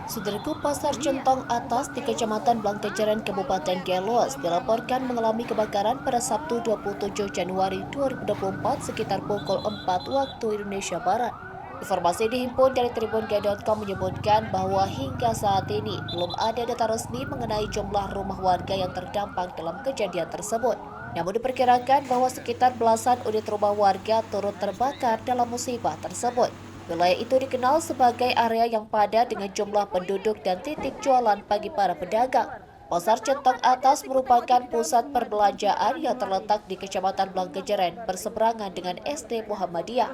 Saudaraku, Pasar Centong Atas di Kecamatan Blangkejeren, Kabupaten Geluas dilaporkan mengalami kebakaran pada Sabtu 27 Januari 2024 sekitar pukul 4 waktu Indonesia Barat. Informasi dihimpun dari tribungai.com menyebutkan bahwa hingga saat ini belum ada data resmi mengenai jumlah rumah warga yang terdampak dalam kejadian tersebut. Namun diperkirakan bahwa sekitar belasan unit rumah warga turut terbakar dalam musibah tersebut. Wilayah itu dikenal sebagai area yang padat dengan jumlah penduduk dan titik jualan bagi para pedagang. Pasar Centong Atas merupakan pusat perbelanjaan yang terletak di Kecamatan Blangkejeren berseberangan dengan SD Muhammadiyah.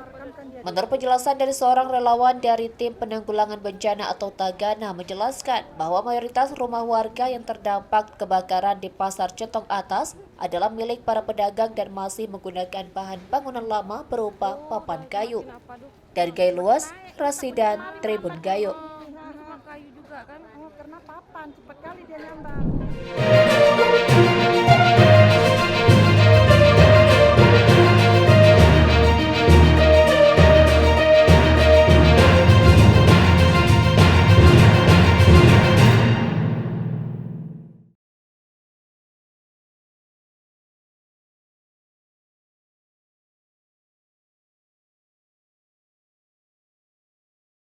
Menurut penjelasan dari seorang relawan dari Tim Penanggulangan Bencana atau Tagana menjelaskan bahwa mayoritas rumah warga yang terdampak kebakaran di Pasar Centong Atas adalah milik para pedagang dan masih menggunakan bahan bangunan lama berupa papan kayu. Dari Gailuas, Rasidan, Tribun Gayo. Kayu juga kan, karena papan cepat kali dia nyambar.